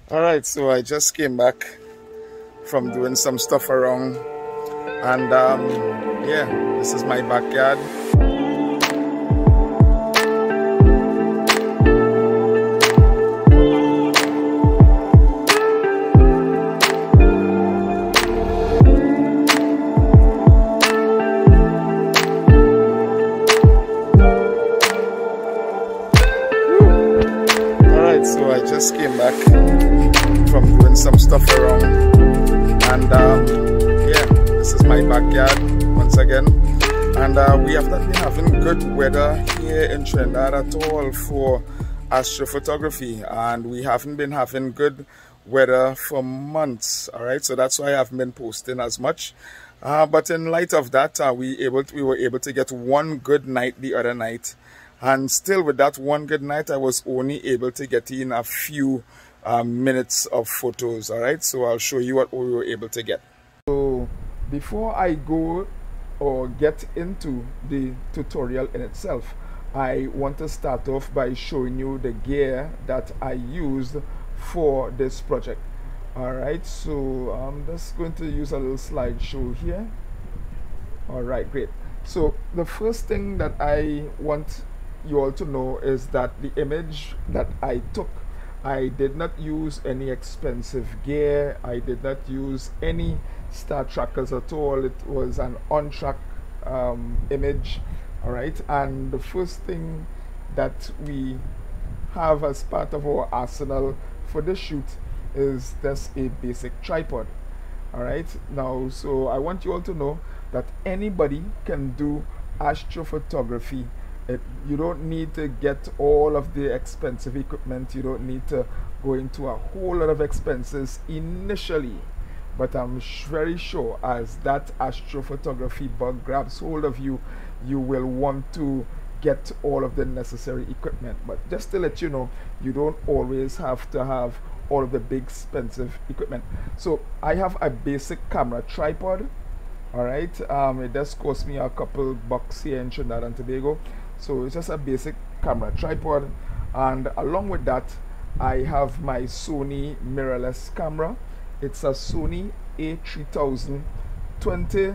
Alright, so I just came back from doing some stuff around, and yeah, this is my backyard. Alright, so I just came back from doing some stuff around, and yeah, this is my backyard once again, and we have not been having good weather here in Trinidad at all for astrophotography, and we haven't been having good weather for months. All right, so that's why I haven't been posting as much, but in light of that, we were able to get one good night the other night, and still with that one good night I was only able to get in a few minutes of photos. All right, so I'll show you what we were able to get. So before I go or get into the tutorial in itself, I want to start off by showing you the gear that I used for this project. All right, so I'm just going to use a little slideshow here. All right, great. So the first thing that I want you all to know is that the image that I took, I did not use any expensive gear. I did not use any star trackers at all. It was an on-track image. All right, and the first thing that we have as part of our arsenal for this shoot is just a basic tripod. All right, now, so I want you all to know that anybody can do astrophotography. You don't need to get all of the expensive equipment. You don't need to go into a whole lot of expenses initially, but I'm very sure as that astrophotography bug grabs hold of you, you will want to get all of the necessary equipment. But just to let you know, you don't always have to have all of the big expensive equipment. So I have a basic camera tripod. All right, it does cost me a couple bucks here in Trinidad and Tobago. So it's just a basic camera tripod, and along with that I have my Sony mirrorless camera. It's a Sony A3000 20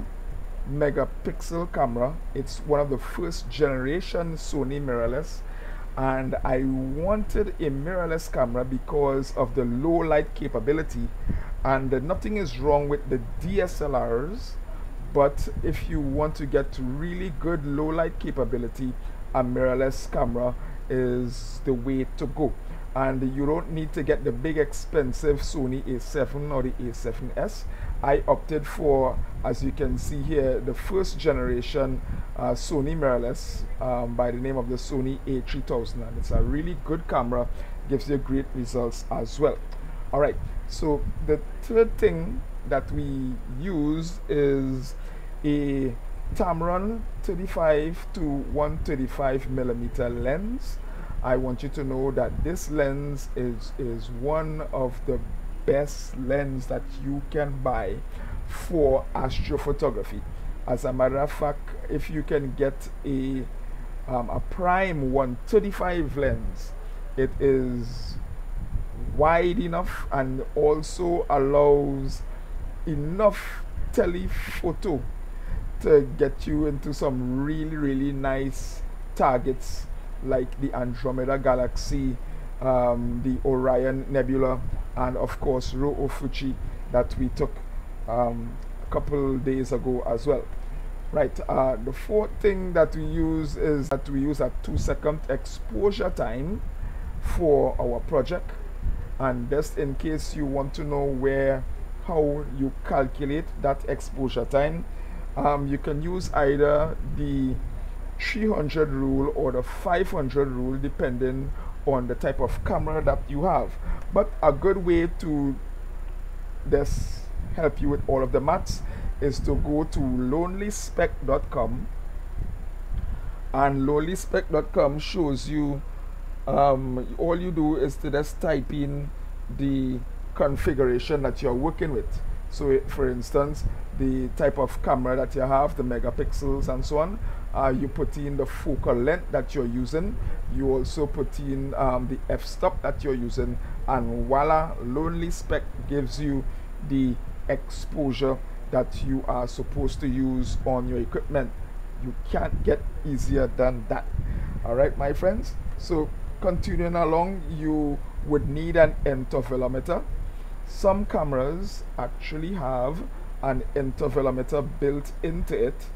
megapixel camera. It's one of the first generation Sony mirrorless, and I wanted a mirrorless camera because of the low light capability, and nothing is wrong with the DSLRs, but if you want to get really good low light capability, a mirrorless camera is the way to go. And you don't need to get the big expensive Sony A7 or the A7S. I opted for, as you can see here, the first generation Sony mirrorless by the name of the Sony A3000, and it's a really good camera, gives you great results as well. All right, so the third thing that we use is a Tamron 35 to 135 millimeter lens. I want you to know that this lens is one of the best lens that you can buy for astrophotography. As a matter of fact, if you can get a prime 135 lens, it is wide enough and also allows enough telephoto to get you into some really nice targets like the Andromeda Galaxy, the Orion Nebula, and of course Rho Ophiuchi that we took a couple days ago as well. Right, the fourth thing that we use is that we use a 2-second exposure time for our project, and just in case you want to know how you calculate that exposure time, you can use either the 300 rule or the 500 rule depending on the type of camera that you have. But a good way to just help you with all of the maths is to go to lonelyspec.com, and lonelyspec.com shows you all you do is to just type in the configuration that you're working with. So for instance, the type of camera that you have, the megapixels and so on. You put in the focal length that you're using. You also put in the f-stop that you're using, and voila, Lonely Spec gives you the exposure that you are supposed to use on your equipment. You can't get easier than that. All right, my friends. So continuing along, you would need an intervalometer. Some cameras actually have an intervalometer built into it.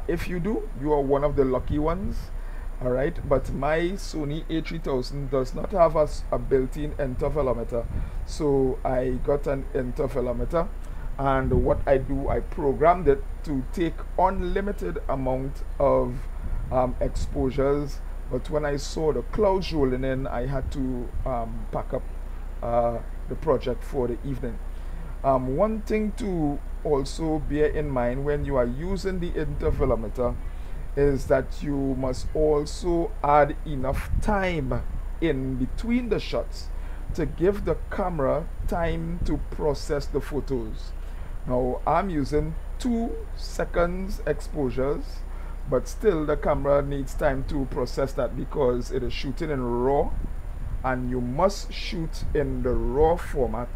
If you do, you are one of the lucky ones. All right, but my Sony A3000 does not have a built-in intervalometer, so I got an intervalometer, and what I do, I programmed it to take unlimited amount of exposures, but when I saw the clouds rolling in, I had to pack up the project for the evening. One thing to also bear in mind when you are using the intervalometer is that you must also add enough time in between the shots to give the camera time to process the photos. Now I'm using 2 seconds exposures, but still the camera needs time to process that because it is shooting in RAW, and you must shoot in the RAW format.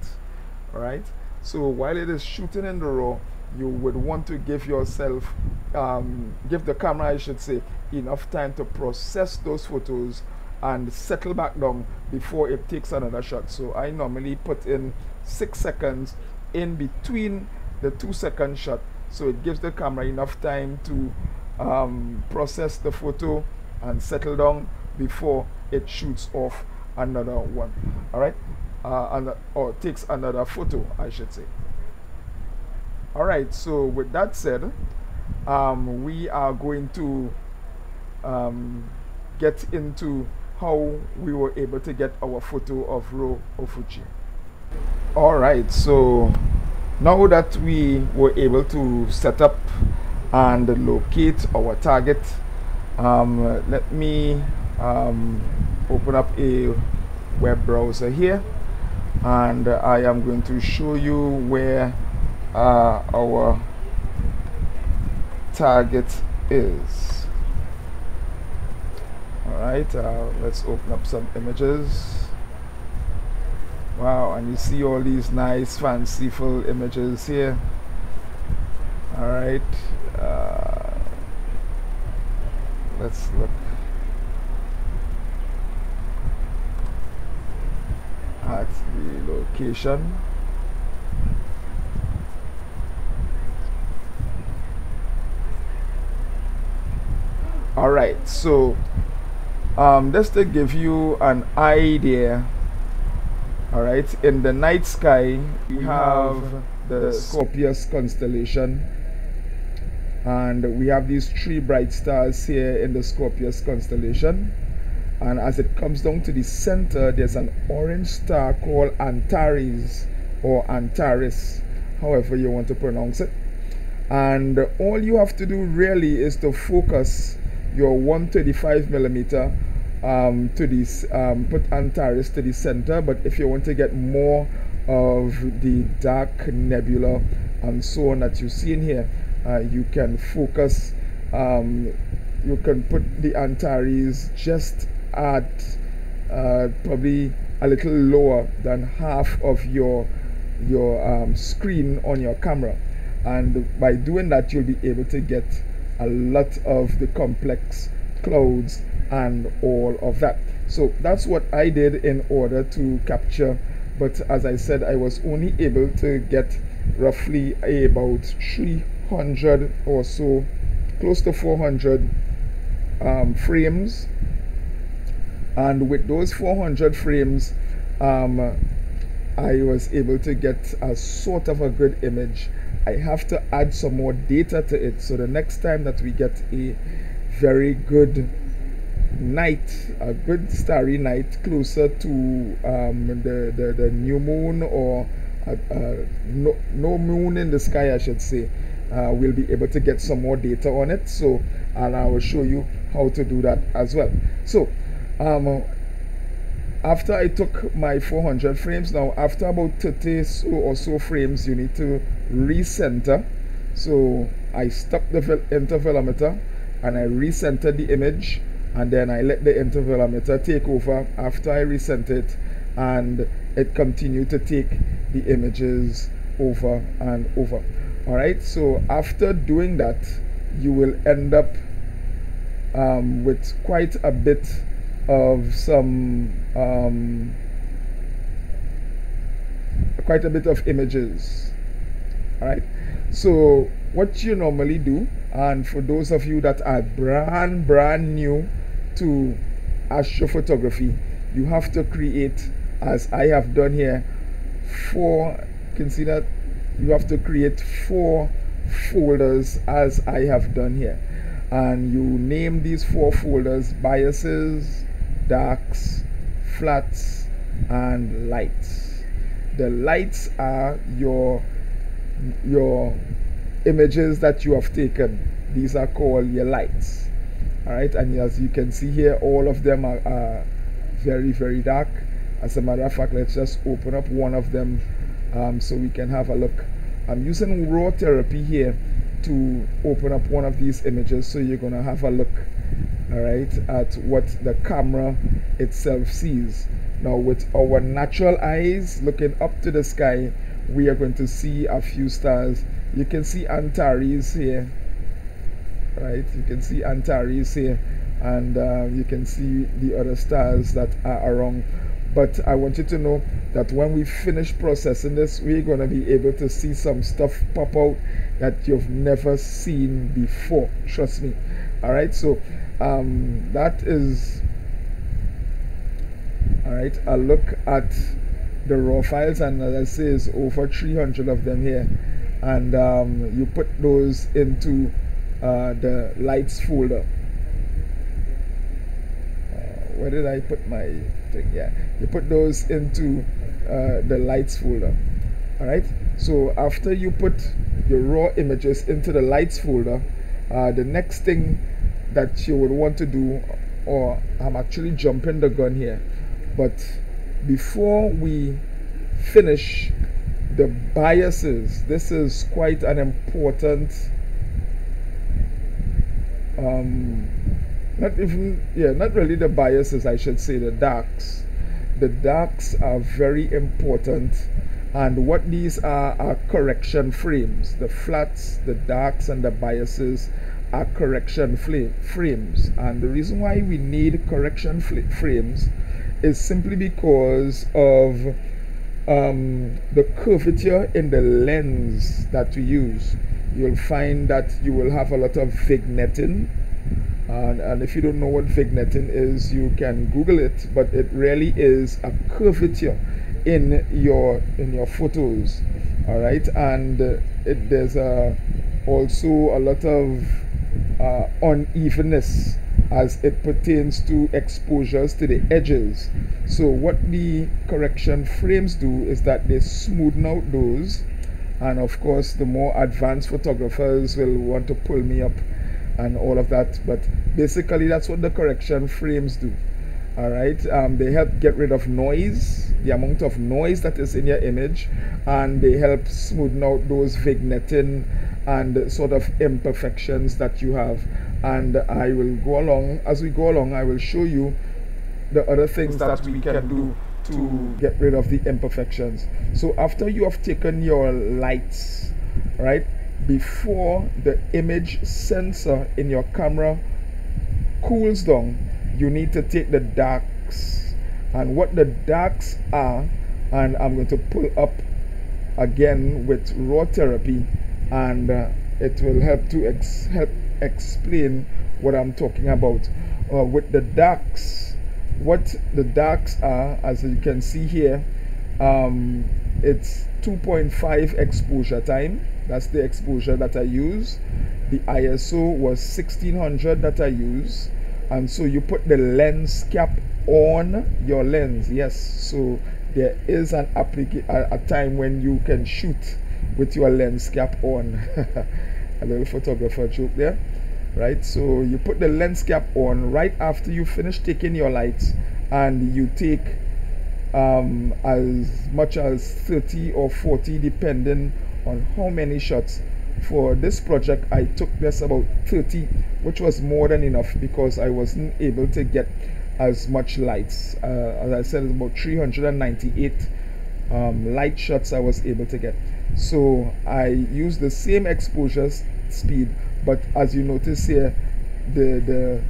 All right, so while it is shooting in the RAW, you would want to give yourself, give the camera, I should say, enough time to process those photos and settle back down before it takes another shot. So I normally put in 6 seconds in between the 2-second shot, so it gives the camera enough time to process the photo and settle down before it shoots off another one. All right, or takes another photo, I should say. All right, so with that said, we are going to get into how we were able to get our photo of Rho Ophiuchi. All right, so now that we were able to set up and locate our target, let me open up a web browser here, and I am going to show you where our target is. All right, let's open up some images. Wow, and you see all these nice fanciful images here. All right, let's look at the location. All right, so just to give you an idea, all right, in the night sky we have the Scorpius constellation, and we have these 3 bright stars here in the Scorpius constellation, and as it comes down to the center, there's an orange star called Antares, or Antares, however you want to pronounce it. And all you have to do really is to focus your 135mm to this, put Antares to the center, but if you want to get more of the dark nebula and so on that you see in here, you can focus, you can put the Antares just at probably a little lower than half of your screen on your camera, and by doing that you'll be able to get a lot of the complex clouds and all of that. So that's what I did in order to capture, but as I said, I was only able to get roughly about 300 or so, close to 400 frames, and with those 400 frames I was able to get a sort of a good image. I have to add some more data to it, so the next time that we get a very good night, a good starry night closer to the new moon, or no moon in the sky I should say, we'll be able to get some more data on it. So, and I will show you how to do that as well. So after I took my 400 frames, now after about 30 or so frames you need to recenter. So I stopped the intervalometer and I recentered the image, and then I let the intervalometer take over after I recenter it, and it continued to take the images over and over. Alright, so after doing that, you will end up with quite a bit of images. Alright, so what you normally do, and for those of you that are brand new to astrophotography, you have to create, as I have done here, you can see that you have to create 4 folders as I have done here, and you name these 4 folders biases, darks, flats, and lights. The lights are your images that you have taken. These are called your lights. Alright, and as you can see here, all of them are very dark. As a matter of fact, let's just open up one of them so we can have a look. I'm using Rho Therapy here to open up one of these images, so you're gonna have a look, alright, at what the camera itself sees. Now with our natural eyes looking up to the sky, we are going to see a few stars. You can see Antares here, right? You can see Antares here, and you can see the other stars that are around. But I want you to know that when we finish processing this, we're going to be able to see some stuff pop out that you've never seen before. Trust me. All right, so that is, all right, a look at the raw files, and as I say, is over 300 of them here, and you put those into the lights folder. Where did I put my thing? Yeah, you put those into the lights folder. All right, so after you put your raw images into the lights folder, the next thing that you would want to do, or I'm actually jumping the gun here, but before we finish the biases, this is quite an important not really the biases, I should say the darks. The darks are very important, and what these are correction frames. The flats, the darks, and the biases are correction frames, and the reason why we need correction frames is simply because of the curvature in the lens that we use. You'll find that you will have a lot of vignetting, and if you don't know what vignetting is, you can Google it, but it really is a curvature in your photos. All right, and there's also a lot of unevenness as it pertains to exposures to the edges. So what the correction frames do is that they smoothen out those, and of course the more advanced photographers will want to pull me up and all of that, but basically that's what the correction frames do. All right, they help get rid of noise, the amount of noise that is in your image, and they help smoothen out those vignetting and sort of imperfections that you have. And I will go along, as we go along, I will show you the other things that we can do to get rid of the imperfections. So after you have taken your lights, right, before the image sensor in your camera cools down, you need to take the darks. And what the darks are, and I'm going to pull up again with Rho Therapy, and it will help to help explain what I'm talking about. With the darks, what the darks are, as you can see here, it's 2.5 exposure time. That's the exposure that I use. The ISO was 1600 that I use. And so you put the lens cap on your lens. Yes, so there is a time when you can shoot with your lens cap on. A little photographer joke there, right? So you put the lens cap on right after you finish taking your lights, and you take as much as 30 or 40 depending on how many shots for this project I took this about 30, which was more than enough because I wasn't able to get as much lights. As I said, it's about 398 light shots I was able to get. So I used the same exposure speed, but as you notice here, the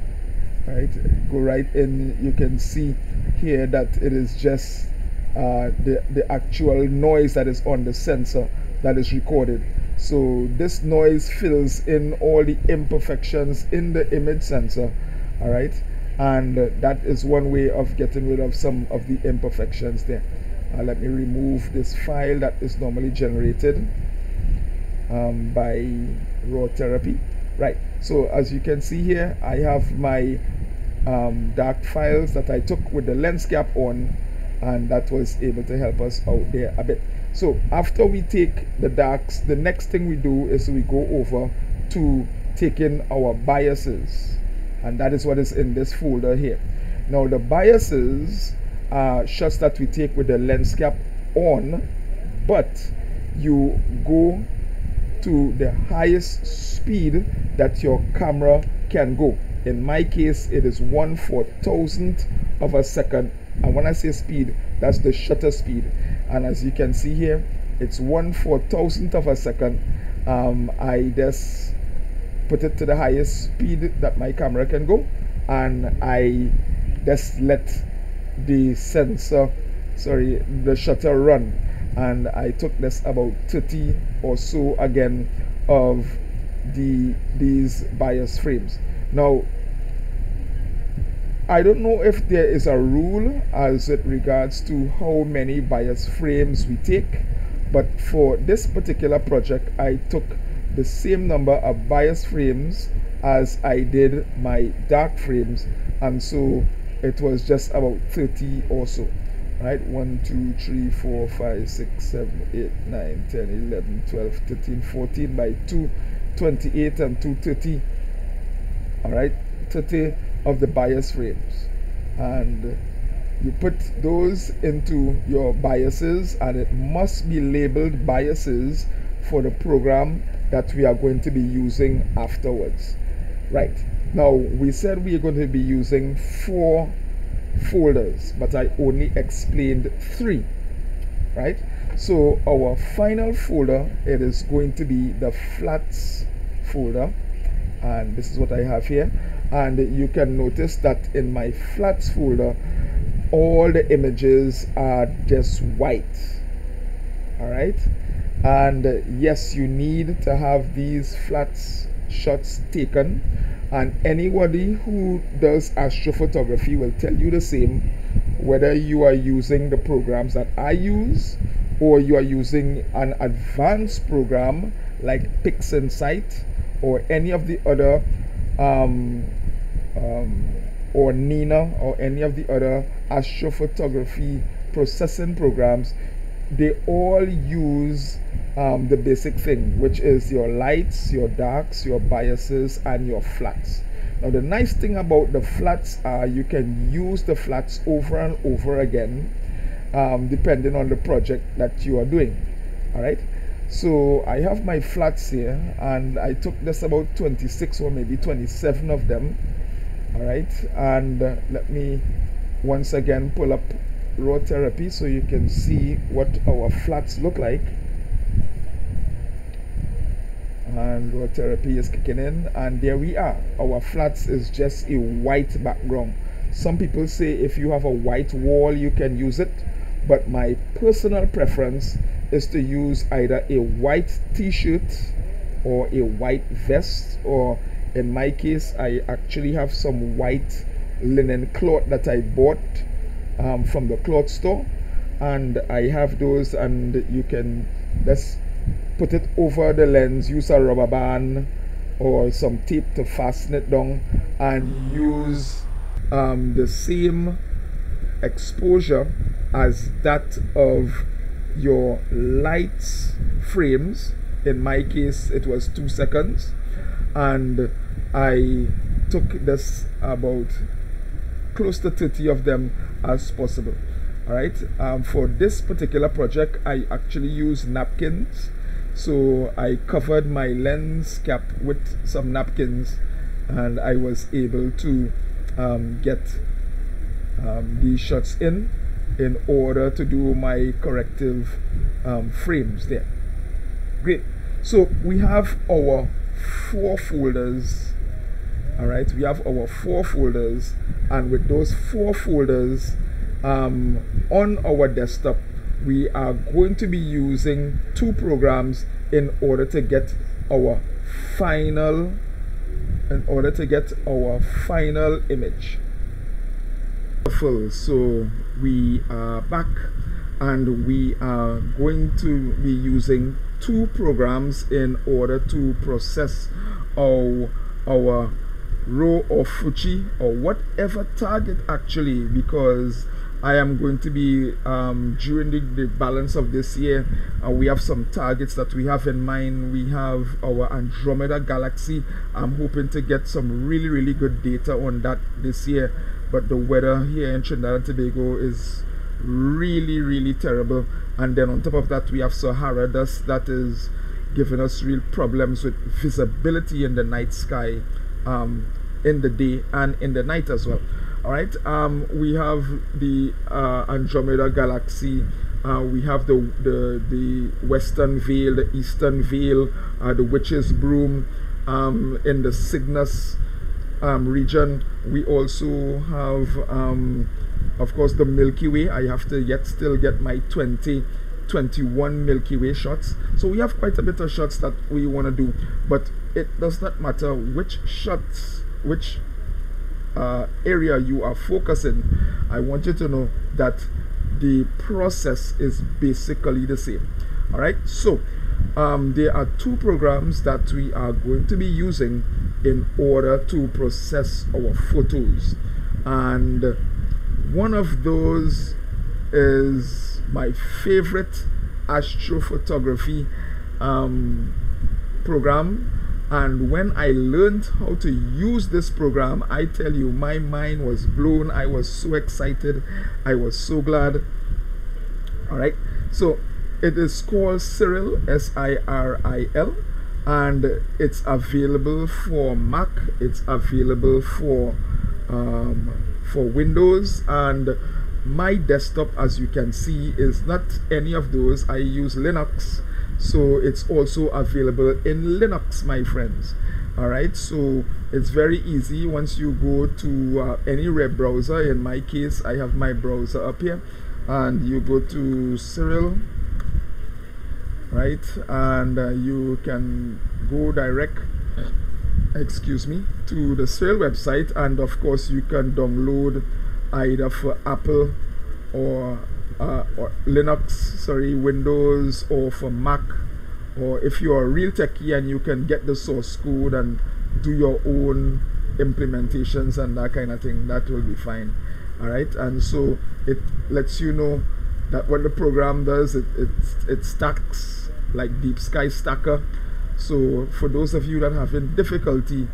right, go right in, you can see here that it is just the actual noise that is on the sensor that is recorded. So this noise fills in all the imperfections in the image sensor, all right, and that is one way of getting rid of some of the imperfections there. Let me remove this file that is normally generated by Rho Therapy. Right, so as you can see here, I have my dark files that I took with the lens cap on, and that was able to help us out there a bit. So after we take the darks, the next thing we do is we go over to taking our biases, and that is what is in this folder here. Now the biases are shots that we take with the lens cap on, but you go to the highest speed that your camera can go. In my case, it is 1/4000th of a second, and when I say speed, that's the shutter speed. And as you can see here, it's 1/4000th of a second. I just put it to the highest speed that my camera can go, and I just let the shutter run, and I took this about 30 or so again of these bias frames. Now I don't know if there is a rule as it regards to how many bias frames we take, but for this particular project I took the same number of bias frames as I did my dark frames, and so it was just about 30 or so. Right, 1 2 3 4 5 6 7 8 9 10 11 12 13 14 by 2 28 and 2 30. All right, 30 of the bias frames, and you put those into your biases, and it must be labeled biases for the program that we are going to be using afterwards. Right, now we said we are going to be using 4 folders, but I only explained 3. Right, so our final folder, it is going to be the flats folder, and this is what I have here. And you can notice that in my flats folder, all the images are just white. All right, and yes, you need to have these flats shots taken, and anybody who does astrophotography will tell you the same, whether you are using the programs that I use or you are using an advanced program like PixInsight or any of the other or Nina or any of the other astrophotography processing programs. They all use the basic thing, which is your lights, your darks, your biases, and your flats. Now the nice thing about the flats are you can use the flats over and over again, depending on the project that you are doing. All right, so I have my flats here, and I took this about 26 or maybe 27 of them. All right, and let me once again pull up Rho Therapy so you can see what our flats look like. And Rho Therapy is kicking in, and there we are. Our flats is just a white background. Some people say if you have a white wall you can use it, but my personal preference is to use either a white t-shirt or a white vest, or in my case I actually have some white linen cloth that I bought from the cloth store, and I have those, and you can just put it over the lens, use a rubber band or some tape to fasten it down, and use the same exposure as that of your lights frames. In my case it was 2 seconds, and I took this about close to 30 of them as possible. All right, for this particular project I actually use napkins. So I covered my lens cap with some napkins, and I was able to get these shots in order to do my corrective frames there. Great. So we have our 4 folders. All right, we have our 4 folders, and with those 4 folders on our desktop, we are going to be using 2 programs in order to get our final image. So we are back, and we are going to be using 2 programs in order to process our Rho Ophiuchi, or whatever target actually, because I am going to be during the balance of this year, we have some targets that we have in mind. We have our Andromeda galaxy. I'm hoping to get some really good data on that this year, but the weather here in Trinidad and Tobago is really terrible, and then on top of that we have Sahara dust that is giving us real problems with visibility in the night sky, in the day and in the night as well. All right, we have the Andromeda galaxy, we have the western veil, the eastern veil, the witch's broom in the Cygnus region. We also have of course the Milky Way. I have to still get my 2021 Milky Way shots. So we have quite a bit of shots that we want to do, but it does not matter which shots, which area you are focusing. I want you to know that the process is basically the same. All right, so there are 2 programs that we are going to be using in order to process our photos, and one of those is my favorite astro-photography program. And when I learned how to use this program, I tell you, my mind was blown. I was so excited. I was so glad. All right, so it is called Siril, Siril, and it's available for Mac. It's available for Windows, and my desktop, as you can see, is not any of those. I use Linux, so it's also available in Linux, my friends. All right, so it's very easy. Once you go to any web browser, in my case I have my browser up here, and you go to Siril, right, and you can go direct, excuse me, to the Siril website, and of course you can download either for Apple or Linux, sorry, Windows, or for Mac, or if you're a real techie and you can get the source code and do your own implementations and that kind of thing, that will be fine. All right, and so it lets you know that what the program does, it stacks like Deep Sky Stacker. So for those of you that are having difficulty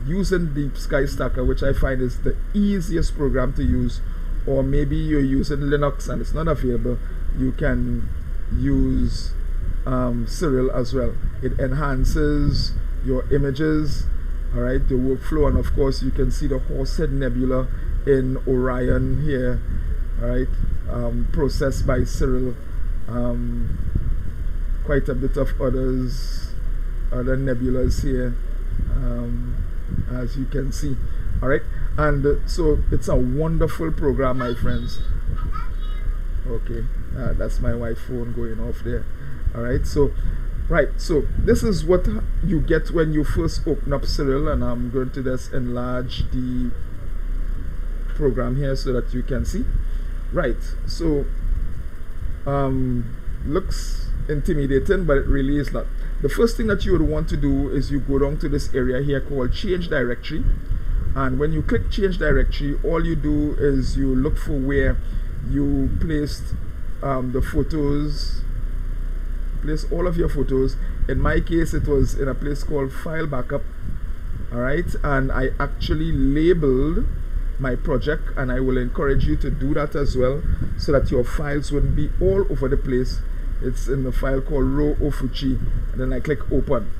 using Deep Sky Stacker, which I find is the easiest program to use, or maybe you're using Linux and it's not available, you can use Siril as well. It enhances your images, all right, the workflow, and of course you can see the Horsehead Nebula in Orion here, all right, processed by Siril. Quite a bit of other nebulas here, as you can see. All right, and so it's a wonderful program, my friends. Okay, that's my wife's phone going off there. All right, so right, so this is what you get when you first open up Siril, and I'm going to just enlarge the program here so that you can see. Right, so looks intimidating, but it really is not. The first thing that you would want to do is you go down to this area here called Change Directory, and when you click Change Directory, all you do is you look for where you placed the photos, place all of your photos. In my case, it was in a place called File Backup. All right, and I actually labeled my project, and I will encourage you to do that as well, so that your files wouldn't be all over the place. It's in the file called Rho Ophiuchi, and then I click open,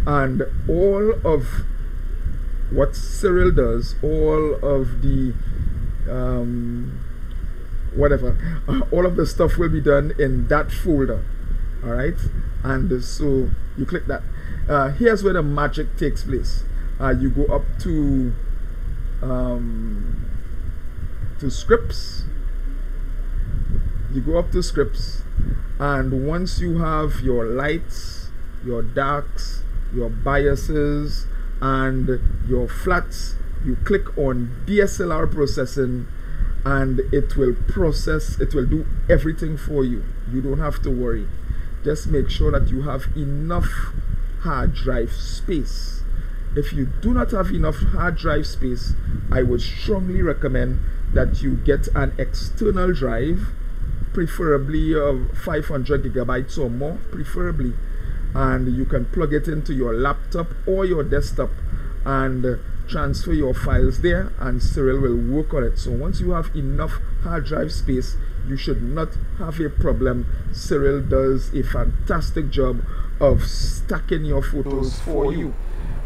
and all of what Siril does, all of the all of the stuff will be done in that folder. All right, and so you click that. Here's where the magic takes place. You go up to scripts. You go up to scripts, and once you have your lights, your darks, your biases, and your flats, you click on DSLR processing, and it will process, it will do everything for you. You don't have to worry. Just make sure that you have enough hard drive space. If you do not have enough hard drive space, I would strongly recommend that you get an external drive, preferably 500 gigabytes or more, preferably, and you can plug it into your laptop or your desktop and transfer your files there, and Siril will work on it. So once you have enough hard drive space, you should not have a problem. Siril does a fantastic job of stacking your photos for you.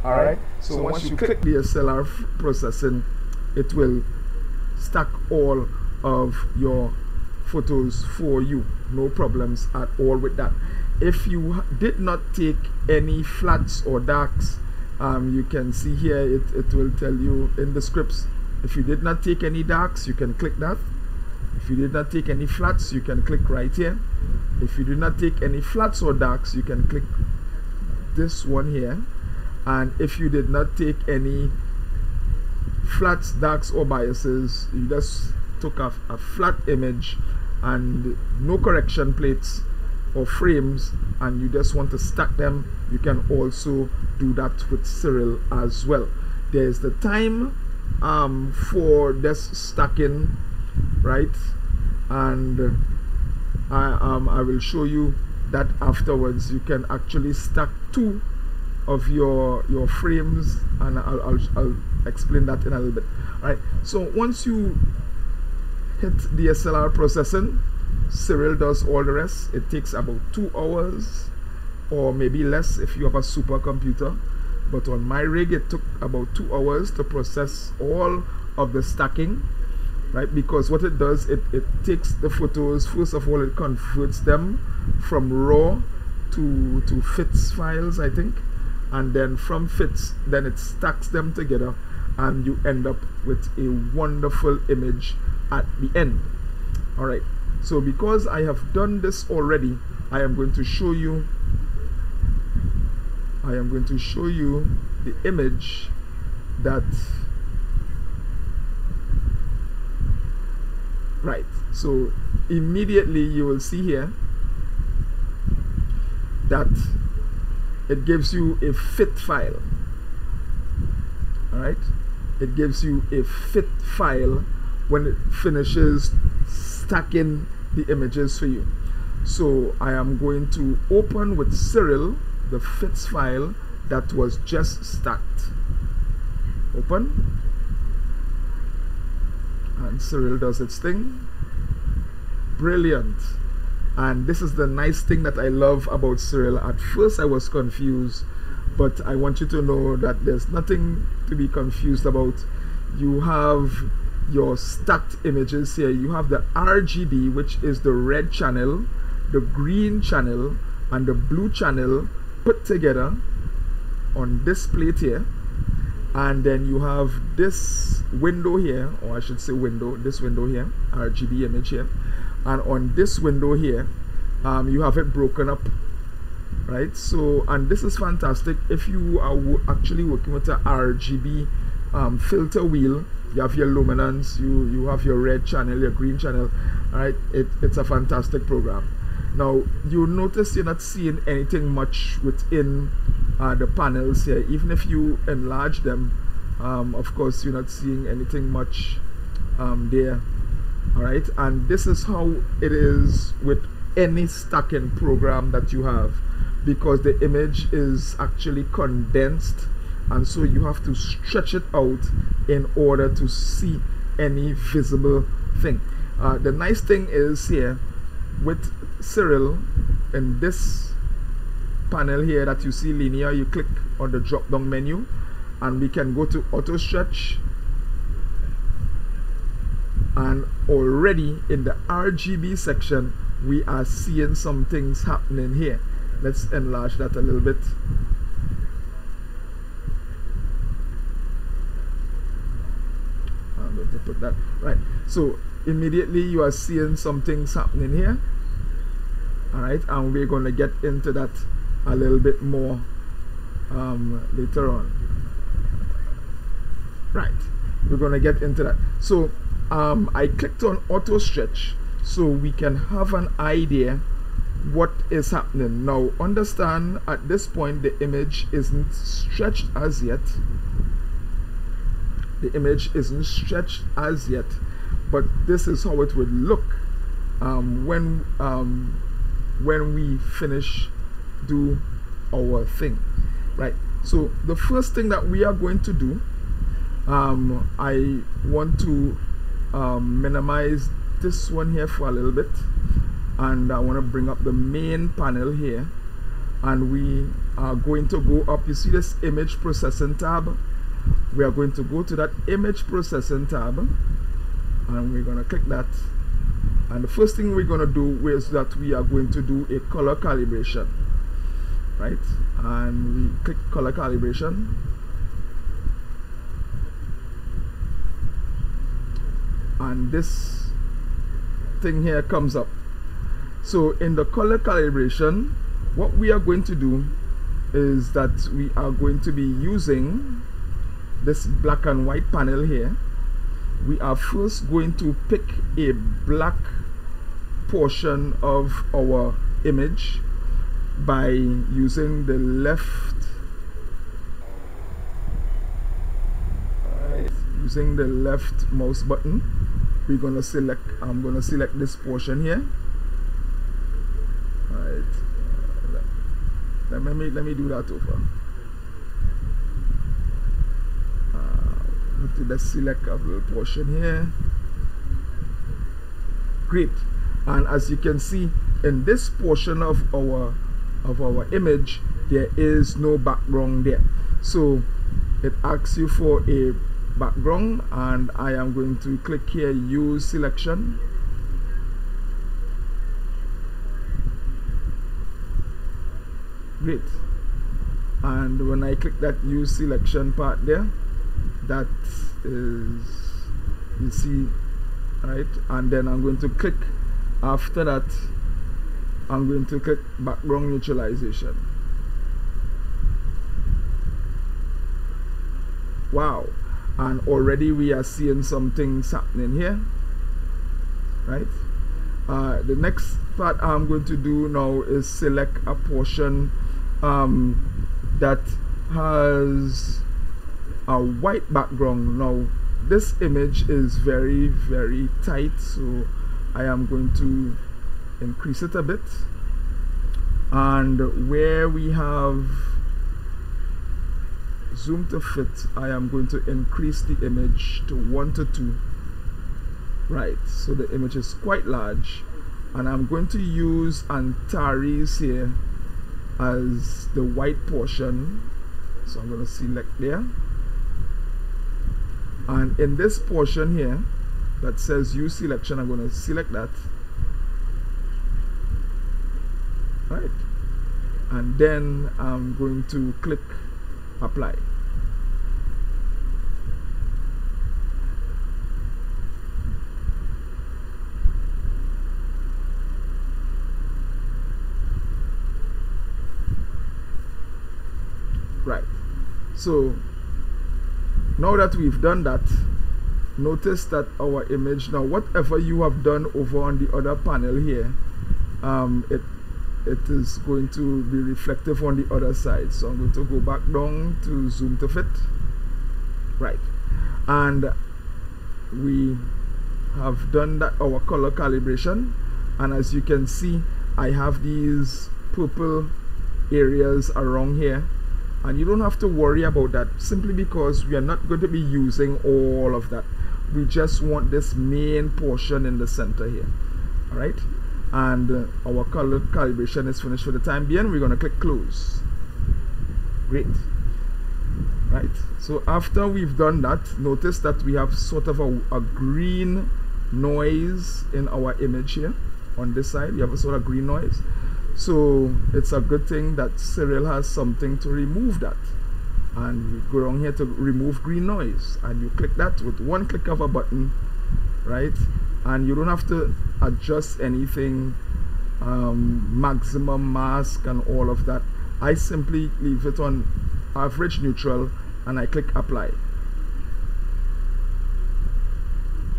Alright, so once you click DSLR processing, it will stack all of your photos for you. No problems at all with that. If you did not take any flats or darks, you can see here it will tell you in the scripts. If you did not take any darks, you can click that. If you did not take any flats, you can click right here. If you did not take any flats or darks, you can click this one here. And if you did not take any flats, darks, or biases, you just took a flat image and no correction plates or frames, and you just want to stack them, you can also do that with Siril as well. There's the time for this stacking, right? And I will show you that afterwards. You can actually stack 2 of your frames, and I'll explain that in a little bit. All right, so once you hit DSLR processing, Siril does all the rest. It takes about 2 hours or maybe less if you have a supercomputer, but on my rig it took about 2 hours to process all of the stacking, right? Because what it does, it takes the photos, first of all it converts them from raw to FITS files, I think, and then from FITS, then it stacks them together, and you end up with a wonderful image at the end. All right, so because I have done this already, I am going to show you the image that, right, so immediately you will see here that it gives you a fit file. All right, it gives you a fit file when it finishes stacking the images for you. So I am going to open with Siril the fits file that was just stacked. Open, and Siril does its thing. Brilliant. And this is the nice thing that I love about Siril. At first I was confused, but I want you to know that there's nothing to be confused about. You have your stacked images here. You have the RGB, which is the red channel, the green channel, and the blue channel put together on this plate here. And then you have this window here, or I should say window, this window here, RGB image here. And on this window here, you have it broken up, right? So, and this is fantastic. If you are actually working with a RGB filter wheel, you have your luminance, you have your red channel, your green channel, all right? It's a fantastic program. Now, you'll notice you're not seeing anything much within the panels here. Even if you enlarge them, of course, you're not seeing anything much there. All right, and this is how it is with any stacking program that you have, because the image is actually condensed, and so you have to stretch it out in order to see any visible thing. The nice thing is here, with Siril, in this panel here that you see linear, you click on the drop down menu and we can go to auto stretch, and already in the RGB section we are seeing some things happening here. Let's enlarge that a little bit. I'm going to put that right. So immediately you are seeing some things happening here. Alright, and we're going to get into that a little bit more later on. Right, we're going to get into that. So I clicked on auto stretch so we can have an idea what is happening. Now understand, at this point the image isn't stretched as yet. The image isn't stretched as yet, but this is how it would look when we finish do our thing. Right, so the first thing that we are going to do, I want to minimize this one here for a little bit, and I want to bring up the main panel here, and we are going to go up. You see this image processing tab? We are going to go to that image processing tab and we're going to click that, and the first thing we're going to do is that we are going to do a color calibration, right? And we click color calibration, and this thing here comes up. So in the color calibration, what we are going to do is that we are going to be using this black and white panel here. We are first going to pick a black portion of our image by using the left, using the left mouse button. We're going to select, I'm going to select this portion here. Right, let me do that over. Let's select a little portion here. Great. And as you can see, in this portion of our image, there is no background there. So it asks you for a background, and I am going to click here, use selection. Great. And when I click that use selection part there, that is, you see, right? And then I'm going to click, after that I'm going to click background neutralization. Wow, and already we are seeing some things happening here, right? The next part I'm going to do now is select a portion that has a white background. Now this image is very tight, so I am going to increase it a bit, and where we have zoom to fit, I am going to increase the image to 1 to 2. Right, so the image is quite large, and I'm going to use Antares here as the white portion, so I'm going to select there. And in this portion here that says use selection, I'm going to select that, right, and then I'm going to click apply. Right, so now that we've done that, notice that our image, now whatever you have done over on the other panel here, it is going to be reflective on the other side. So I'm going to go back down to zoom to fit. Right, and we have done that, our color calibration, and as you can see, I have these purple areas around here, and you don't have to worry about that, simply because we are not going to be using all of that. We just want this main portion in the center here. All right, and our color calibration is finished for the time being. We're going to click close. Great. Right, so after we've done that, notice that we have sort of a green noise in our image here. On this side, you have a sort of green noise. So it's a good thing that Siril has something to remove that. And you go down here to remove green noise, and you click that with one click of a button, right? And you don't have to adjust anything, maximum mask and all of that. I simply leave it on average neutral and I click apply.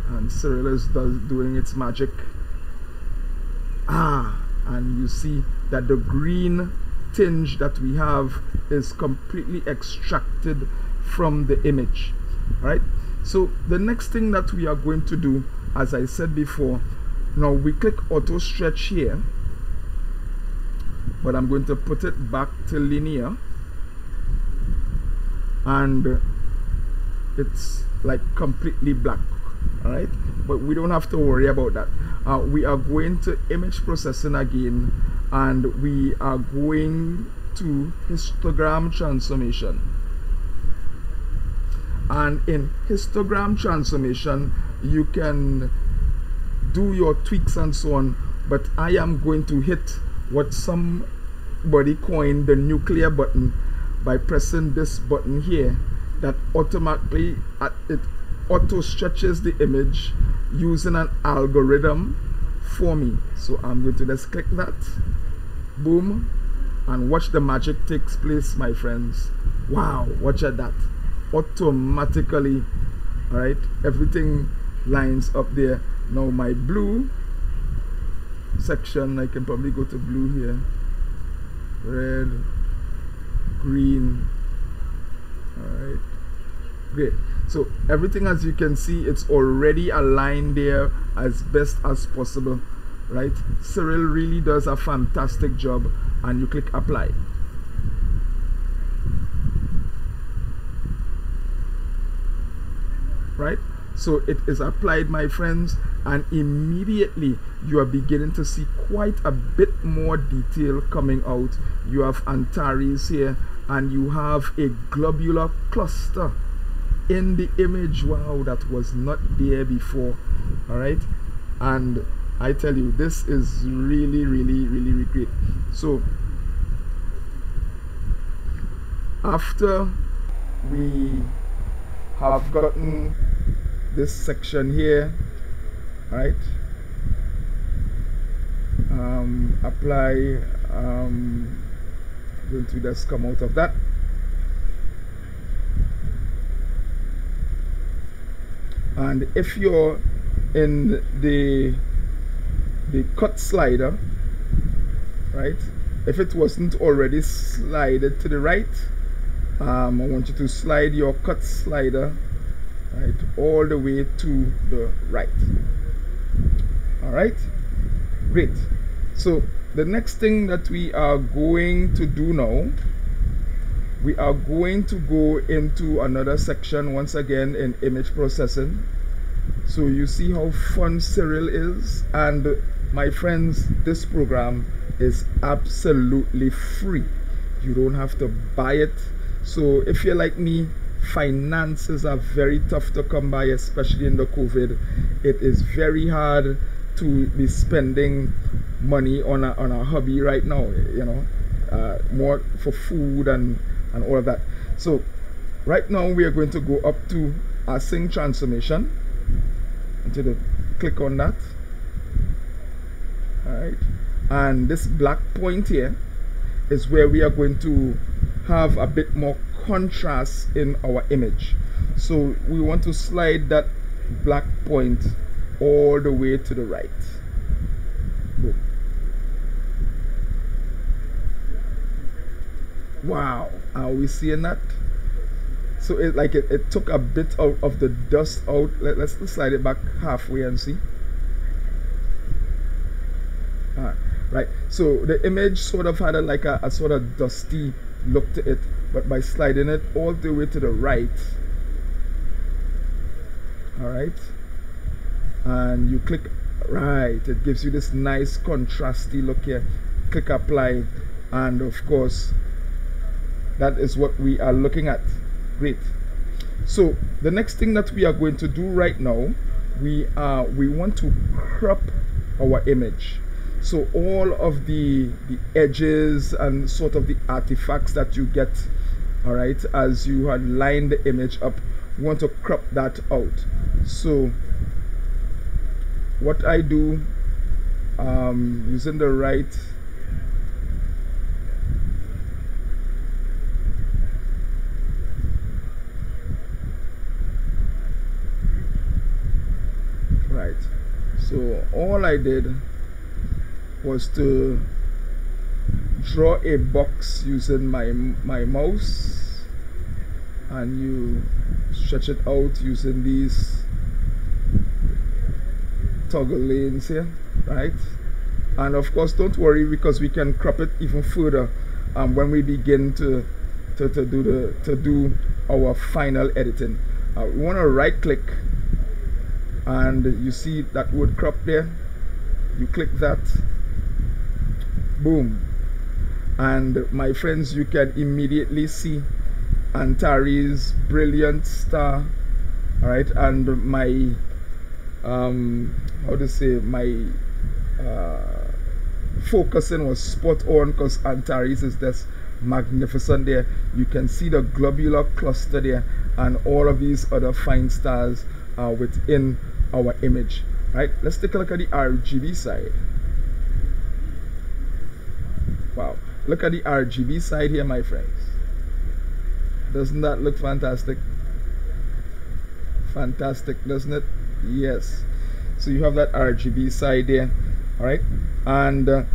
And Siril is doing its magic. And you see that the green tinge that we have is completely extracted from the image. Right? So the next thing that we are going to do, as I said before, now we click auto stretch here, but I'm going to put it back to linear, and it's like completely black. All right, but we don't have to worry about that. We are going to image processing again, and we are going to histogram transformation. And in histogram transformation, you can do your tweaks and so on, but I am going to hit what somebody coined the nuclear button by pressing this button here, that automatically it auto stretches the image using an algorithm for me. So I'm going to just click that, boom, and watch the magic takes place, my friends. Wow, watch at that. Automatically, all right, everything lines up there. Now my blue section, I can probably go to blue here, red, green. All right, great. So everything, as you can see, it's already aligned there as best as possible, right? Siril really does a fantastic job, and you click apply. Right, so it is applied, my friends, and immediately you are beginning to see quite a bit more detail coming out. You have Antares here, and you have a globular cluster in the image. Wow, that was not there before. All right, and I tell you, this is really great. So after we have gotten this section here, right, apply, going to just come out of that, and if you're in the cut slider, right, if it wasn't already slided to the right, I want you to slide your cut slider, right, all the way to the right. All right, great. So the next thing that we are going to do now, we are going to go into another section once again in image processing. So you see how fun Siril is, and my friends, this program is absolutely free. You don't have to buy it. So if you're like me, finances are very tough to come by, especially in the COVID. It is very hard to be spending money on a hobby right now, you know, more for food and all of that. So right now we are going to go up to async transformation, until click on that. All right, and this black point here is where we are going to have a bit more contrast in our image. So we want to slide that black point all the way to the right. Boom. Wow, are we seeing that? So it took a bit of the dust out. Let's slide it back halfway and see. Right, so the image sort of had a sort of dusty look to it, but by sliding it all the way to the right, all right, and you click Right, it gives you this nice contrasty look here. Click apply, and of course that is what we are looking at. Great. So the next thing that we are going to do right now, we want to crop our image. So all of the edges and sort of the artifacts that you get, all right, as you had lined the image up, we want to crop that out. So what I do, using the right so all I did was to draw a box using my mouse, and you stretch it out using these toggle lanes here, right? And of course don't worry, because we can crop it even further when we begin to do our final editing. We want to right click, and you see that word crop there, you click that, boom, and my friends, you can immediately see Antares brilliant star, all right, and my how to say, my focusing was spot on, because Antares is just magnificent there. You can see the globular cluster there and all of these other fine stars within our image, right? Let's take a look at the RGB side. Wow, look at the RGB side here, my friends. Doesn't that look fantastic? Fantastic, doesn't it? Yes. So you have that RGB side there, all right? And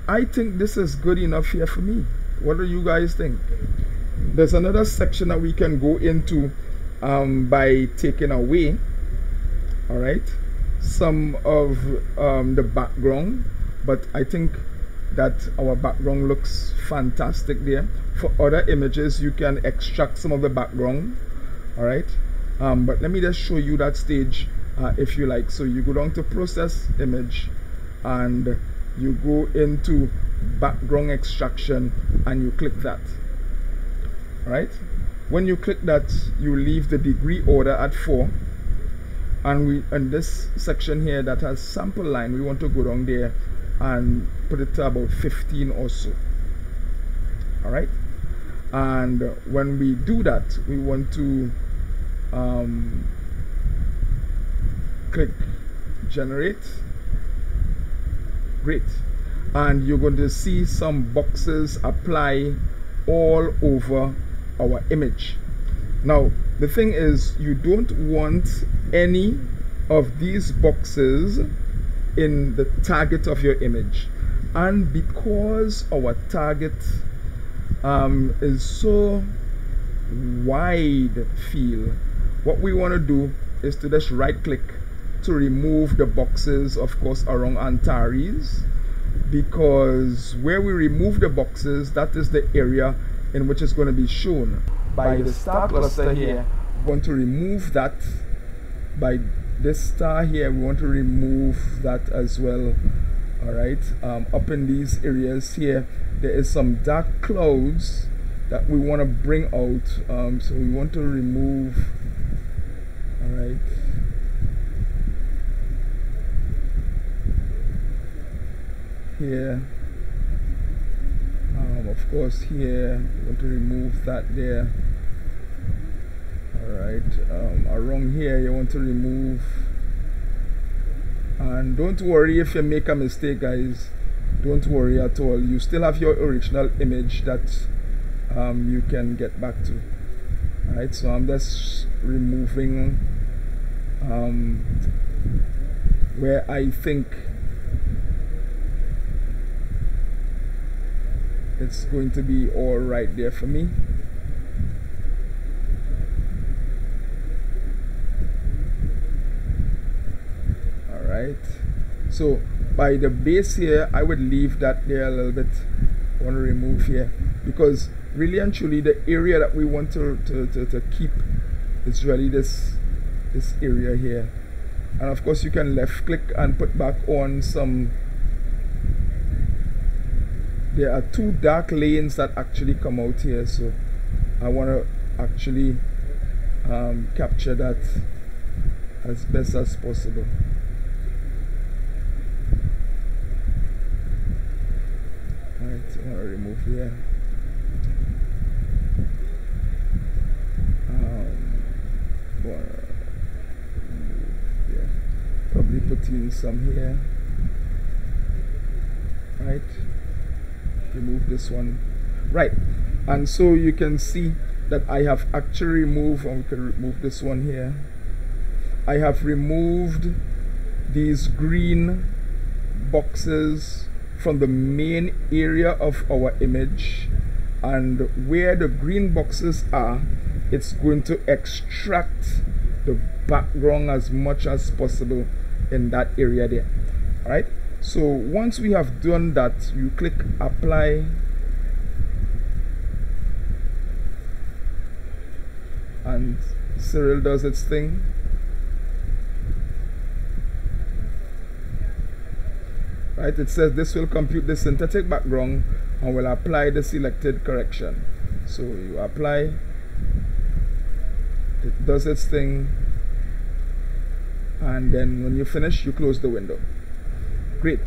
I think this is good enough here for me. What do you guys think? There's another section that we can go into by taking away, all right, some of the background, but I think that our background looks fantastic there. For other images, you can extract some of the background, all right, but let me just show you that stage if you like. So you go down to process image, and you go into background extraction, and you click that, all right? When you click that, you leave the degree order at 4, and we, in this section here that has sample line, we want to go down there and put it to about 15 or so, all right? And when we do that, we want to click generate. Great. And you're going to see some boxes apply all over our image. Now the thing is, you don't want any of these boxes in the target of your image, and because our target is so wide field, what we want to do is to just right click to remove the boxes, of course, around Antares, because where we remove the boxes, that is the area in which it's going to be shown by the star cluster here. We want to remove that. By this star here, we want to remove that as well, all right? Up in these areas here, there is some dark clouds that we want to bring out, so we want to remove, all right? Here, of course, here we want to remove that there, all right? Around here you want to remove, and don't worry if you make a mistake, guys, don't worry at all. You still have your original image that you can get back to, all right? So I'm just removing where I think it's going to be all right there for me. All right, so by the base here, I would leave that there a little bit. I want to remove here, because really and truly the area that we want to keep is really this area here, And of course you can left click and put back on some. There are 2 dark lanes that actually come out here, so I want to actually capture that as best as possible. Alright, I want to remove here. Probably put in some here. Right, remove this one. Right, and so you can see that I have actually removed, and we can remove this one here. I have removed these green boxes from the main area of our image, and where the green boxes are, it's going to extract the background as much as possible in that area there. All right, so once we have done that, you click apply, and Siril does its thing. Right, it says this will compute the synthetic background and will apply the selected correction. So you apply, it does its thing, and then when you finish, you close the window. Great.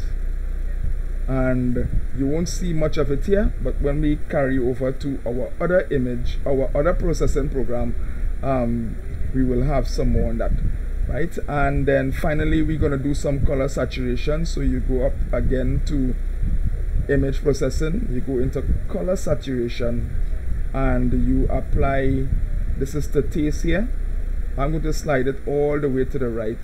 And you won't see much of it here, but when we carry over to our other image, our other processing program, we will have some more on that. Right, and then finally we're going to do some color saturation. So you go up again to image processing, you go into color saturation, and you apply, this is the taste here. I'm going to slide it all the way to the right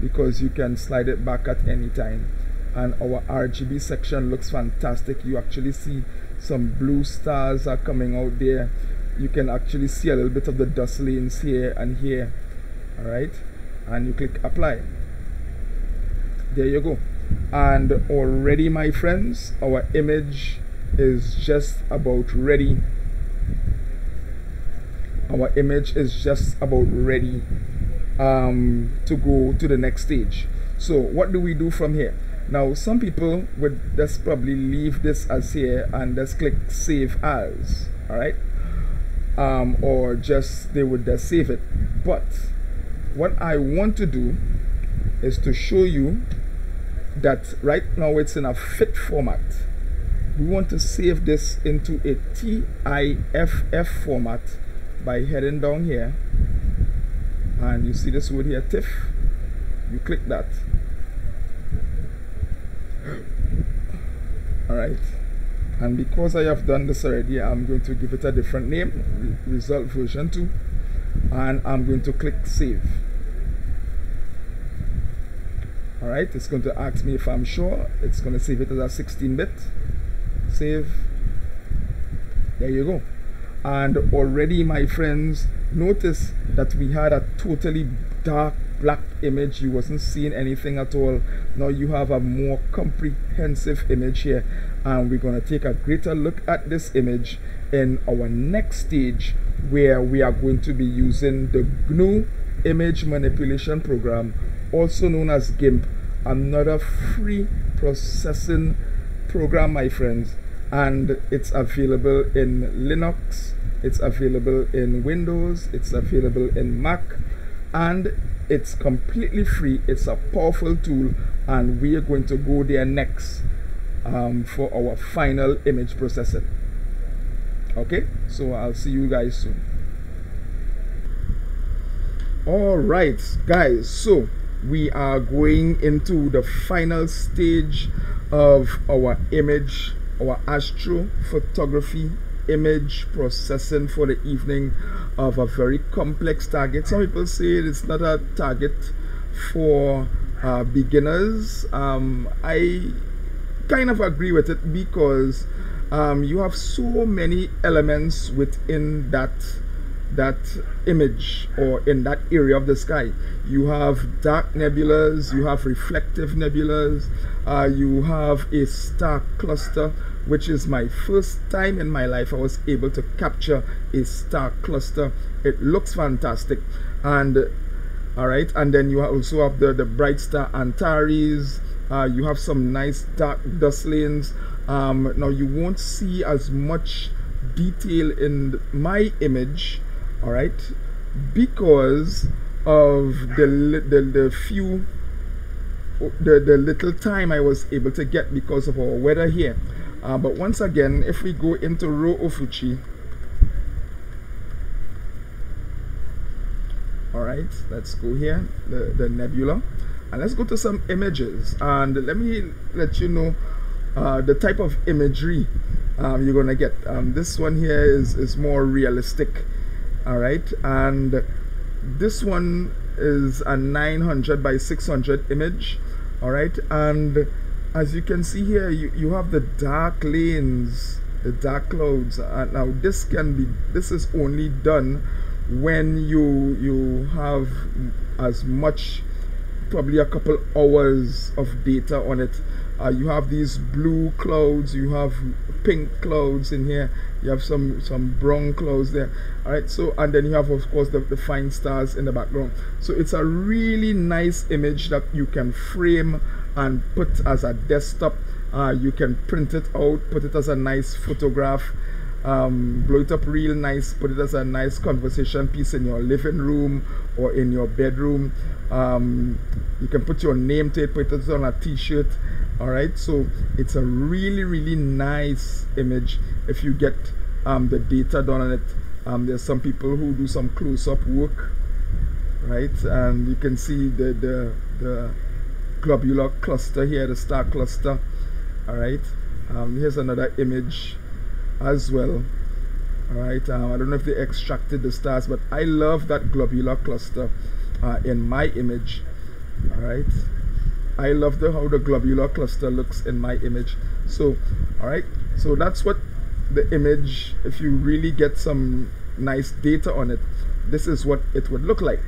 because you can slide it back at any time. And our RGB section looks fantastic. You actually see some blue stars are coming out there. You can actually see a little bit of the dust lanes here and here. All right, and you click apply. There you go. And already, my friends, our image is just about ready. Our image is just about ready to go to the next stage. So what do we do from here? Now, some people would just probably leave this as here and just click save as, all right, or just they would just save it. But what I want to do is to show you that right now it's in a fit format. We want to save this into a TIFF format by heading down here, and you see this word here, TIFF. You click that. Alright, and because I have done this already, I'm going to give it a different name, result version 2, and I'm going to click save. Alright, it's going to ask me if I'm sure. It's going to save it as a 16-bit. Save. There you go. And already, my friends, notice that we had a totally dark black image. You wasn't seeing anything at all. Now you have a more comprehensive image here, and we're going to take a greater look at this image in our next stage, where we are going to be using the GNU image manipulation program, also known as GIMP, another free processing program, my friends. And it's available in Linux, it's available in Windows, it's available in Mac, and it's completely free. It's a powerful tool, and we are going to go there next for our final image processing. Okay, so I'll see you guys soon. All right, guys, so we are going into the final stage of our image, our astro-photography image processing for the evening of a very complex target. Some people say it's not a target for beginners. I kind of agree with it, because you have so many elements within that image, or in that area of the sky. You have dark nebulas, you have reflective nebulas, you have a star cluster, which is my first time in my life I was able to capture a star cluster. It looks fantastic, and All right, and then you also have the bright star Antares. You have some nice dark dust lanes. Now you won't see as much detail in my image, all right, because of the little time I was able to get because of our weather here. But once again, if we go into Rho Ophiuchi, all right, let's go here, the nebula, and let's go to some images, and let me let you know the type of imagery you're gonna get. This one here is more realistic, all right, and this one is a 900 by 600 image, all right, and as you can see here, you have the dark lanes, the dark clouds. Now this is only done when you have as much, probably a couple hours of data on it. You have these blue clouds, you have pink clouds in here, you have some brown clouds there, all right, so, and then you have of course the fine stars in the background. So it's a really nice image that you can frame and put as a desktop. You can print it out, put it as a nice photograph, blow it up real nice, put it as a nice conversation piece in your living room or in your bedroom. You can put your name to it, put it on a t-shirt, all right. So it's a really nice image if you get the data done on it. There's some people who do some close-up work, right, and you can see the globular cluster here, the star cluster, all right. Here's another image as well, all right. I don't know if they extracted the stars, but I love that globular cluster in my image, all right. I love how the globular cluster looks in my image. So all right, so that's what the image, if you really get some nice data on it, this is what it would look like.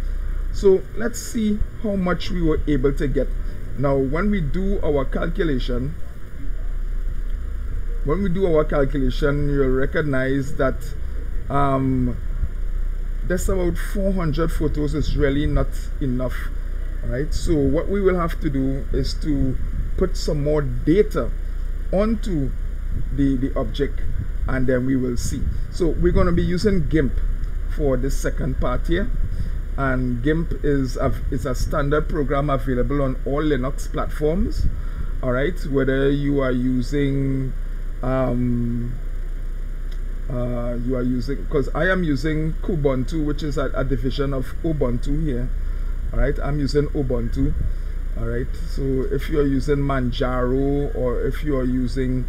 So let's see how much we were able to get. Now when we do our calculation, you'll recognize that just about 400 photos is really not enough, right? So what we will have to do is to put some more data onto the object, and then we will see. So we're going to be using GIMP for this second part here, and GIMP is a standard program available on all Linux platforms, all right, whether you are using because I am using Kubuntu, which is a division of Ubuntu here, all right. I'm using Ubuntu, all right. So if you are using Manjaro, or if you are using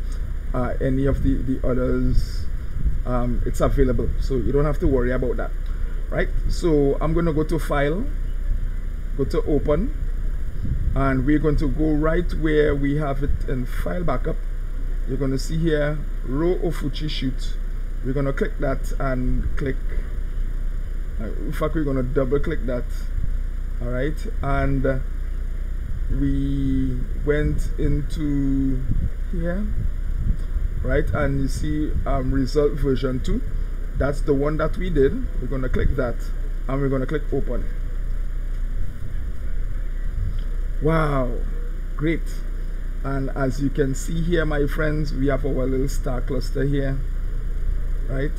any of the others, it's available, so you don't have to worry about that, right? So I'm going to go to File, go to Open, and we're going to go right where we have it in File Backup. You're going to see here Rho Ophiuchi Shoot. We're going to click that and click, in fact we're going to double click that, all right, and we went into here, right, and you see result version 2. That's the one that we did. We're going to click that and we're going to click Open. Wow, great. And as you can see here, my friends, we have our little star cluster here, right?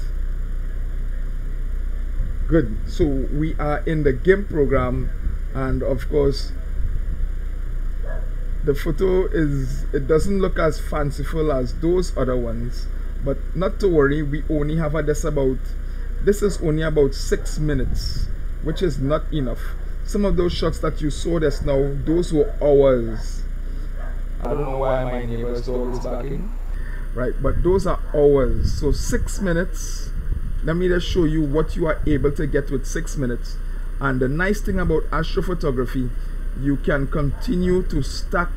Good. So we are in the GIMP program, and of course the photo it doesn't look as fanciful as those other ones, but not to worry, we only have this is only about 6 minutes, which is not enough. Some of those shots that you saw just now, those were hours. I don't know why my neighbor's dog is barking, right, but those are hours. So 6 minutes, let me just show you what you are able to get with 6 minutes. And the nice thing about astrophotography, you can continue to stack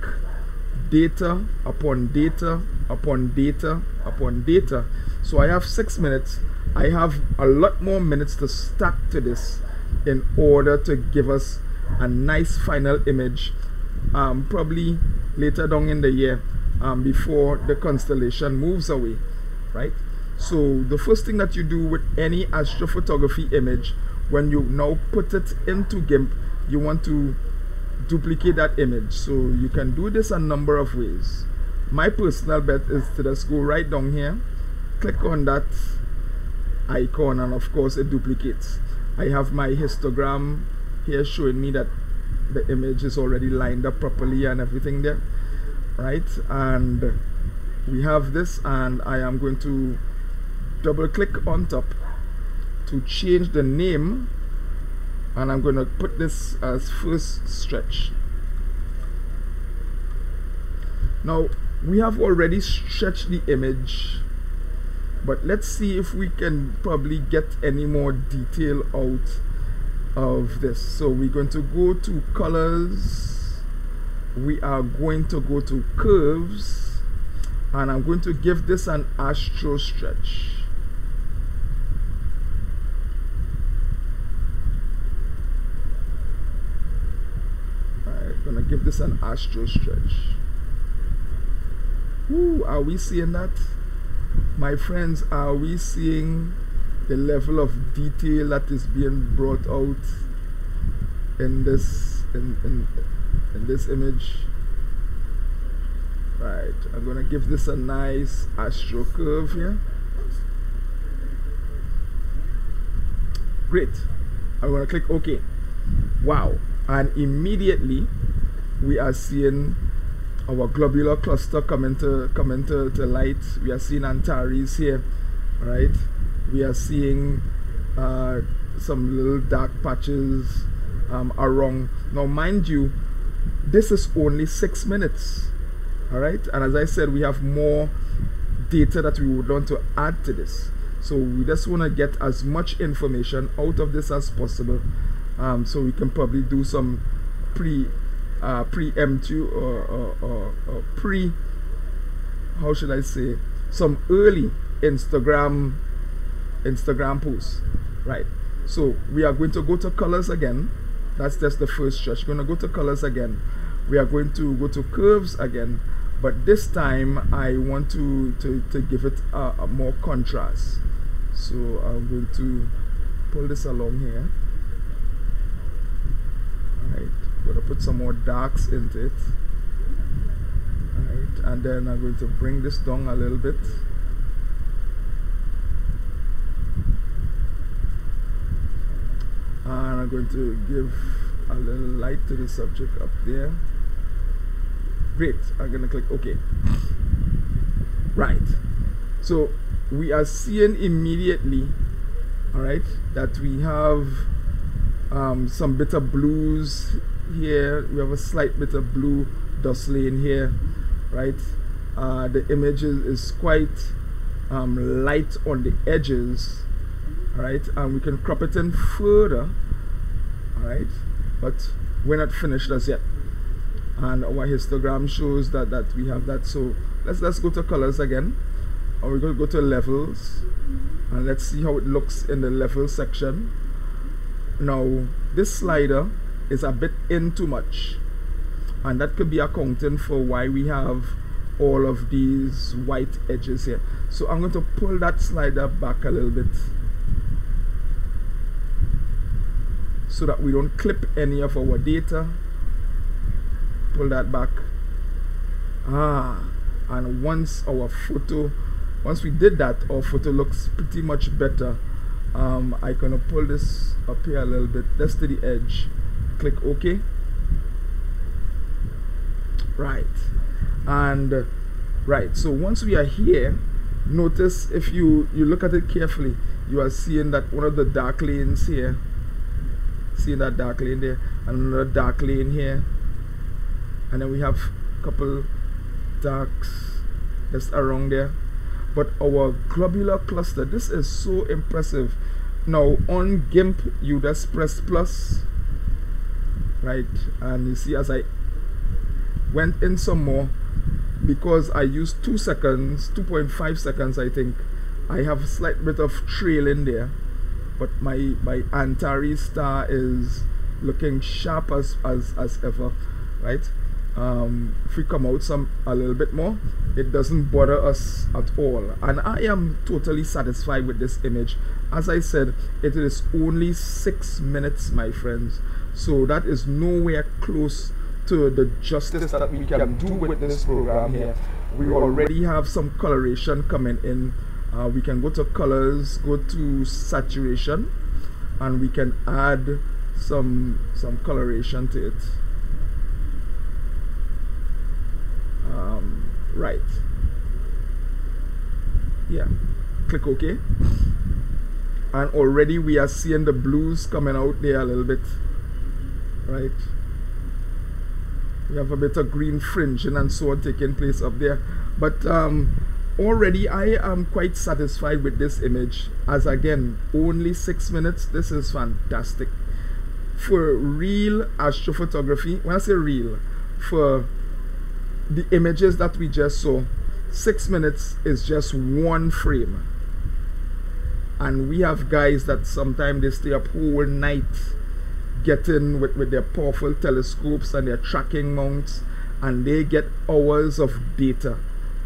data upon data upon data upon data. So I have 6 minutes. I have a lot more minutes to stack to this in order to give us a nice final image, probably later down in the year, before the constellation moves away, right? So the first thing that you do with any astrophotography image, when you now put it into GIMP, you want to duplicate that image. So you can do this a number of ways. My personal bet is to just go right down here, click on that icon, and of course it duplicates. I have my histogram here showing me that the image is already lined up properly and everything there, right? And we have this, and I am going to double click on top to change the name, and I'm going to put this as first stretch. Now we have already stretched the image, but let's see if we can probably get any more detail out of this. So we're going to go to colors, we are going to go to curves, and I'm going to give this an astro stretch. I'm going to give this an astro stretch. Ooh, are we seeing that? My friends, are we seeing the level of detail that is being brought out in this in this image? Right, I'm gonna give this a nice astro curve here. Great. I'm gonna click OK. Wow, and immediately we are seeing our globular cluster come into light. We are seeing Antares here, right? We are seeing some little dark patches around. Now mind you, this is only 6 minutes, all right? And as I said, we have more data that we would want to add to this. So we just want to get as much information out of this as possible, so we can probably do some preemptive or how should I say, some early Instagram posts, right? So we are going to go to colors again. That's just the first stretch. We're going to go to colors again. We are going to go to curves again, but this time I want to give it a more contrast. So I'm going to pull this along here. All right. I'm going to put some more darks into it. Alright, and then I'm going to bring this down a little bit. And I'm going to give a little light to the subject up there. Great, I'm going to click OK. Right, so we are seeing immediately, alright, that we have some bit of blues here. We have a slight bit of blue dust lane here, right? The image is quite light on the edges, right? And we can crop it in further, all right? But we're not finished as yet, and our histogram shows that we have that. So let's go to colors again, and we're going to go to levels, and let's see how it looks in the level section. Now this slider is a bit in too much, and that could be accounting for why we have all of these white edges here. So I'm going to pull that slider back a little bit so that we don't clip any of our data. Pull that back. And once we did that, our photo looks pretty much better. I'm gonna pull this up here a little bit, just to the edge. Click OK. Right, and right, so once we are here, notice if you look at it carefully, you are seeing that one of the dark lanes here, seeing that dark lane there, and another dark lane here, and then we have a couple darks just around there. But our globular cluster, this is so impressive. Now on GIMP, you just press plus, right? And you see, as I went in some more, because I used 2 seconds, 2.5 seconds, I think, I have a slight bit of trail in there. But my Antares star is looking sharp as ever, right? if we come out a little bit more, it doesn't bother us at all, and I am totally satisfied with this image. As I said, it is only 6 minutes, my friends, so that is nowhere close to the justice that we can do with this program here. We already have some coloration coming in. We can go to colors, go to saturation, and we can add some coloration to it. Right, yeah, click OK, and already we are seeing the blues coming out there a little bit, right? We have a bit of green fringing and so on taking place up there, but already I am quite satisfied with this image. As again, only 6 minutes. This is fantastic for real astrophotography. When I say real, for the images that we just saw, 6 minutes is just one frame, and we have guys that sometimes they stay up whole night getting with their powerful telescopes and their tracking mounts, and they get hours of data.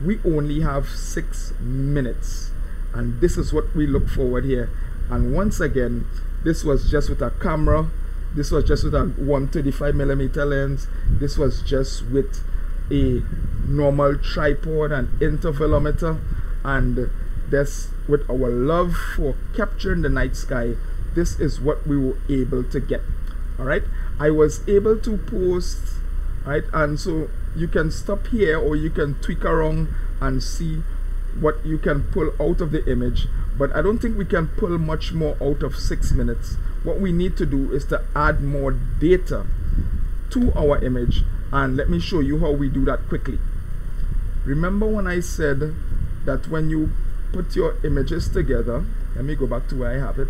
We only have 6 minutes, and this is what we look forward here. And once again, this was just with a camera, this was just with a 135mm lens, this was just with a normal tripod and intervalometer, and this, with our love for capturing the night sky, this is what we were able to get. All right, I was able to post, right, and so you can stop here or you can tweak around and see what you can pull out of the image, but I don't think we can pull much more out of 6 minutes. What we need to do is to add more data to our image, and let me show you how we do that quickly. Remember when I said that when you put your images together, let me go back to where I have it,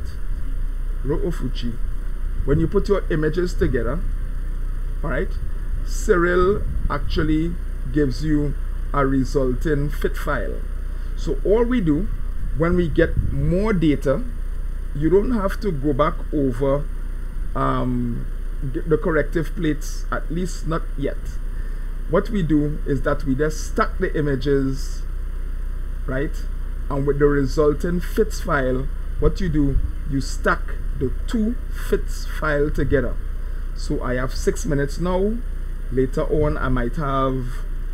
Rho Ophiuchi. When you put your images together, all right, Siril actually gives you a resulting fit file. So all we do when we get more data, you don't have to go back over the corrective plates, at least not yet. What we do is that we just stack the images, right, and with the resulting fits file, what you do, you stack the two fits file together. So I have 6 minutes now. Later on I might have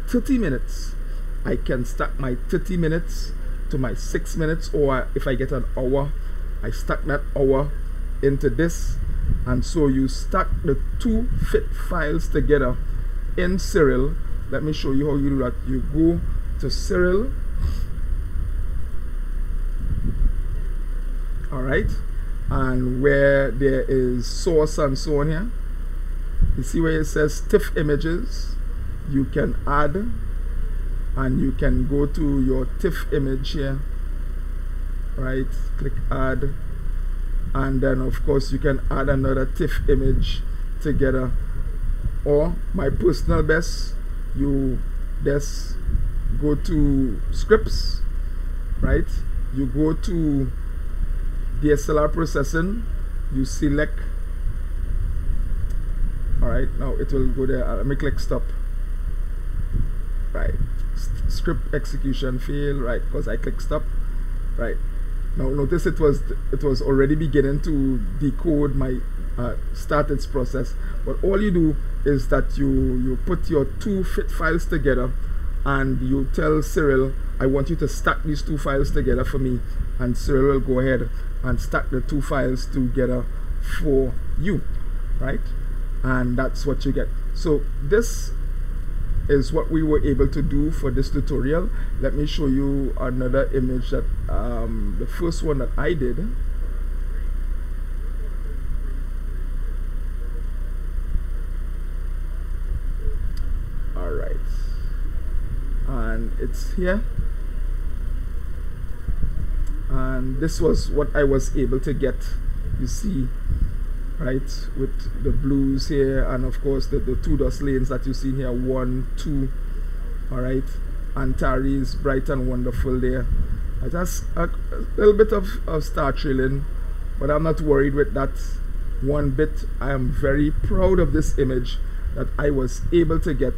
30 minutes. I can stack my 30 minutes to my 6 minutes, or if I get an hour, I stack that hour into this, and so you stack the two fit files together in Siril. Let me show you how you do that. You go to Siril, all right, and where there is source and so on here, you see where it says TIFF images, you can add, and you can go to your TIFF image here, right, click add, and then of course you can add another TIFF image together. Or my personal best, you just go to scripts, right, you go to DSLR processing, you select, all right, now it will go there. Let me click stop, right, script execution fail, right, because I click stop, right. Now notice it was already beginning to decode my start its process. But all you do is that you put your two fit files together, and you tell Siril, I want you to stack these two files together for me, and Siril will go ahead and stack the two files together for you, right? And that's what you get. So this is what we were able to do for this tutorial. Let me show you another image that the first one that I did. All right, and it's here, and this was what I was able to get, you see, right, with the blues here, and of course the two dust lanes that you see here, 1, 2, all right, Antares bright and wonderful there. Just a little bit of star trailing, but I'm not worried with that one bit. I am very proud of this image, that I was able to get.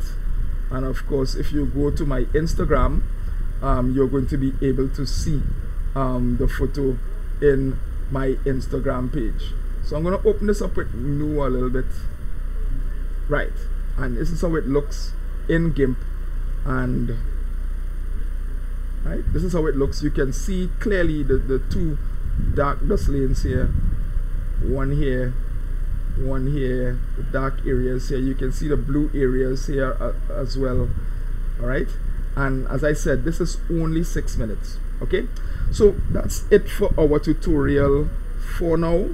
And of course, if you go to my Instagram, you're going to be able to see the photo in my Instagram page. So I'm going to open this up with new a little bit. Right, and this is how it looks in GIMP. And right, this is how it looks. You can see clearly the two dark dust lanes here, one here, the dark areas here. You can see the blue areas here as well. All right, and as I said, this is only 6 minutes. Okay, so that's it for our tutorial for now.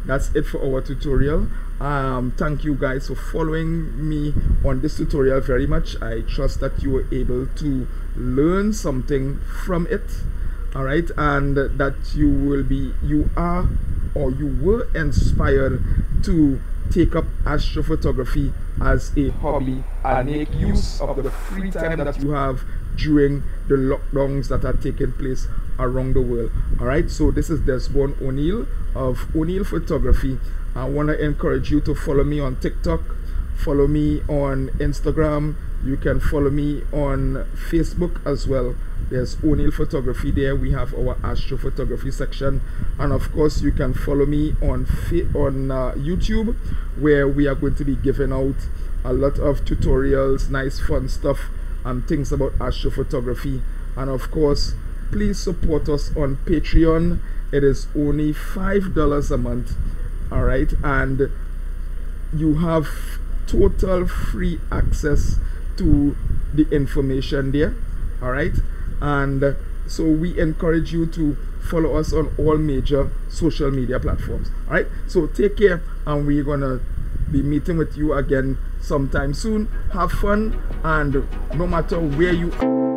That's it for our tutorial. Thank you guys for following me on this tutorial very much. I trust that you were able to learn something from it. All right, and that you were inspired to take up astrophotography as a hobby and make use of the free time that you have during the lockdowns that are taking place around the world. All right, so this is Desmond O'Neill of O'Neill Photography. I want to encourage you to follow me on TikTok, follow me on Instagram. You can follow me on Facebook as well. There's O'Neill Photography there. We have our astrophotography section, and of course you can follow me on YouTube, where we are going to be giving out a lot of tutorials, nice fun stuff and things about astrophotography. And of course, please support us on Patreon. It is only $5 a month. All right, and you have total free access to the information there. All right, and so we encourage you to follow us on all major social media platforms. All right, so take care, and we're gonna be meeting with you again sometime soon. Have fun, and no matter where you are.